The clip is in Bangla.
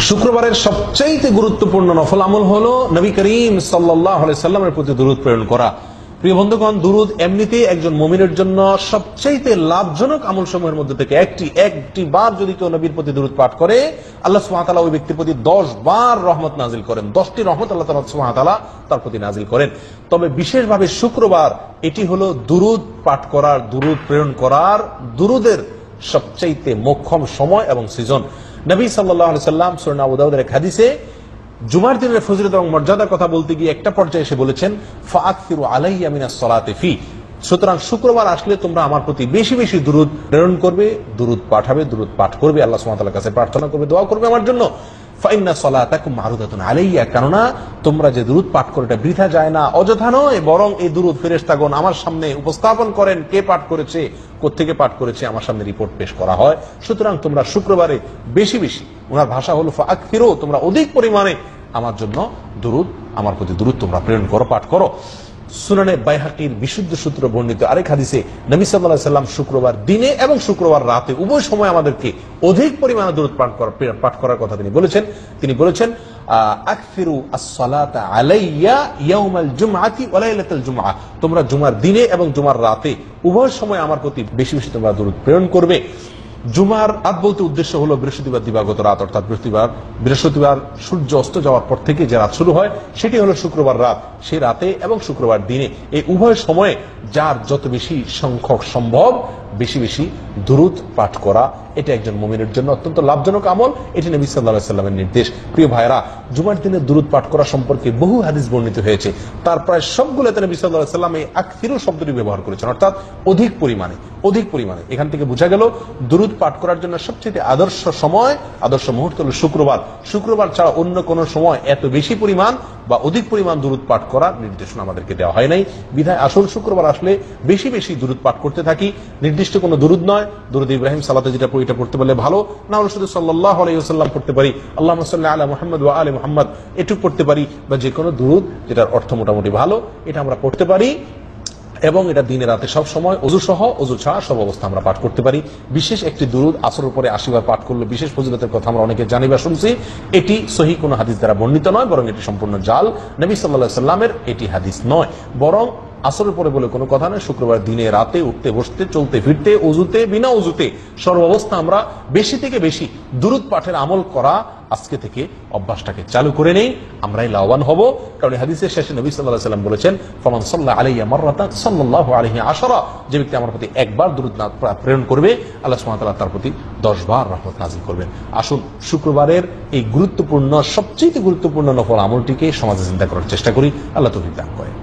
শুক্রবারের সবচেয়ে গুরুত্বপূর্ণ নফল আমল হলো নবী করিম সাল্লাল্লাহু আলাইহি সাল্লামের প্রতি দুরূদ প্রেরণ করা। প্রিয় বন্ধুগণ, দুরূদ এমনিতেই একজন মুমিনের জন্য সবচেয়ে লাভজনক আমলসমূহের মধ্যে থেকে একটি বার যদি কেউ নবীর প্রতি দুরূদ পাঠ করে, আল্লাহ সুবহানাহু ওয়া তাআলা ওই ব্যক্তির প্রতি 10 বার রহমত নাজিল করেন। 10টি রহমত আল্লাহ সুবহানাহু ওয়া তাআলা তার প্রতি নাজিল করেন। তবে বিশেষভাবে শুক্রবার এটি হলো দুরূদ পাঠ করার, দুরূদ প্রেরণ করার, দুরূদের সবচেয়ে মোক্ষম সময় এবং সিজন। নবী সাল্লাল্লাহু আলাইহি সাল্লাম সূরা আবু দাউদের এক হাদিসে জুমার দিনের ফজিলত এবং মর্যাদার কথা বলতে গিয়ে একটা পর্যায়ে এসে বলেছেন, ফাআকসিরু আলাইয়া মিনাস সালাতি ফি। সুতরাং শুক্রবার আসলে তোমরা আমার প্রতি বেশি বেশি দুরূদ প্রেরণ করবে, দুরূদ পাঠাবে, দুরূদ পাঠ করবে, আল্লাহ সুবহানাহু ওয়া তাআলার কাছে প্রার্থনা করবে, দোয়া করবে আমার জন্য। ফাইন্না সালাতাকুম মারুদাতুন আলাইয়া, কেননা তোমরা যে দুরূদ পাঠ করো এটা বৃথা যায় না, অযথা নয়, বরং এই দুরূদ ফেরেশতাগণ আমার সামনে উপস্থাপন করেন, কে পাঠ করেছে, কোত্থেকে পাঠ করেছে, আমার সামনে রিপোর্ট পেশ করা হয়। সুতরাং তোমরা শুক্রবারে বেশি বেশি, ওনার ভাষা হলো ফাআকসিরু, তোমরা অধিক পরিমাণে আমার জন্য দুরূদ, আমার প্রতি দুরূদ তোমরা প্রেরণ করো, পাঠ করো। সুনানে বাইহাকির বিশুদ্ধ সূত্র বর্ণিত আরেক হাদিসে নবী সাল্লাল্লাহু আলাইহি সাল্লাম শুক্রবার দিনে এবং শুক্রবার রাতে উভয় সময় আমাদেরকে অধিক পরিমাণে দুরূদ পাঠ করার কথা তিনি বলেছেন আকসিরু আস-সালাতা আলাইয়া ইয়াউমাল জুমআতি ওয়া লাইলাতাল জুমআহ, তোমরা জুমার দিনে এবং জুমার রাতে উভয় সময় আমার প্রতি বেশি বেশি তোমরা দুরূদ প্রেরণ করবে। জুমার রাত বলতে উদ্দেশ্য হলো বৃহস্পতিবার দিবাগত রাত, অর্থাৎ বৃহস্পতিবার সূর্য অস্ত যাওয়ার পর থেকে যে রাত শুরু হয় সেটি হলো শুক্রবার রাত। সেই রাতে এবং শুক্রবার দিনে এই উভয় সময়ে যার যত বেশি সংখ্যক সম্ভব বেশি বেশি দুরূদ পাঠ করা, এটা একজন মুমিনের জন্য অত্যন্ত লাভজনক আমল। এটি নবী সাল্লাল্লাহু আলাইহি সাল্লামের নির্দেশ। প্রিয় ভাইরা, জুমার দিনে দুরূদ পাঠ করা সম্পর্কে বহু হাদিস বর্ণিত হয়েছে। তার প্রায় সবগুলোতে নবী সাল্লাল্লাহু আলাইহি সাল্লাম এই আকসিরু শব্দটি ব্যবহার করেছেন, অর্থাৎ অধিক পরিমাণে। এখান থেকে বোঝা গেল দুরূদ পাঠ করার জন্য সবচেয়ে আদর্শ সময়, আদর্শ মুহূর্ত হলো শুক্রবার ছাড়া অন্য কোন সময় এত বেশি পরিমাণ বা অধিক পরিমাণ দুরূদ পাঠ করার নির্দেশনা আমাদেরকে দেওয়া হয় নাই। বিধায় আসল শুক্রবার আসলে বেশি বেশি দুরূদ পাঠ করতে থাকি। নির্দিষ্ট কোনো দুরূদ নয়, দুরূদ ইব্রাহিম সালাতে যেটা পড়ি এটা পড়তে পারলে ভালো, না হলে শুধু সাল্লাল্লাহু আলাইহি ওয়াসাল্লাম পড়তে পারি, আল্লাহুম্মা সাল্লি আলা মুহাম্মদ ওয়া আলি মুহাম্মদ এটুকু পড়তে পারি, বা যে কোনো দুরূদ যেটার অর্থ মোটামুটি ভালো এটা আমরা পড়তে পারি। এবং এটা দিনে রাতে সব সময় ওযু সহ ওযু ছাড়া সব অবস্থা আমরা পাঠ করতে পারি। বিশেষ একটি দুরূদ আসরের পরে 80 বার পাঠ করলে বিশেষ ফজিলতের কথা আমরা অনেকে জানি বা শুনছি। এটি সহিহ কোনো হাদিস দ্বারা বর্ণিত নয়, বরং এটি সম্পূর্ণ জাল। নবী সাল্লাল্লাহু আলাইহি সাল্লামের এটি হাদিস নয়, বরং আসরের পরে বলে কোনো কথা নয়। শুক্রবার দিনে রাতে উঠতে বসতে চলতে ফিরতে ওযুতে বিনা ওযুতে সর্বাবস্থা আমরা বেশি থেকে বেশি দুরূদ পাঠের আমল করা আজকে থেকে অভ্যাসটাকে চালু করে নেই, আমরাই লাভবান হব। কারণ এই হাদিসের শেষে নবী সাল্লাল্লাহু আলাইহি সাল্লাম বলেছেন, ফামান সাল্লা আলাইয়া মাররাতান সাল্লাল্লাহু আলাইহি আশারা, যে ব্যক্তি আমার প্রতি একবার দুরূদ প্রেরণ করবে আল্লাহ সুবহানাহু ওয়া তাআলা তার প্রতি 10 বার রহমত নাযিল করবেন। আসুন শুক্রবারের এই সবচেয়ে গুরুত্বপূর্ণ নফল আমলটিকে সমাজে চিন্তা করার চেষ্টা করি। আল্লাহ তৌফিক দান করেন।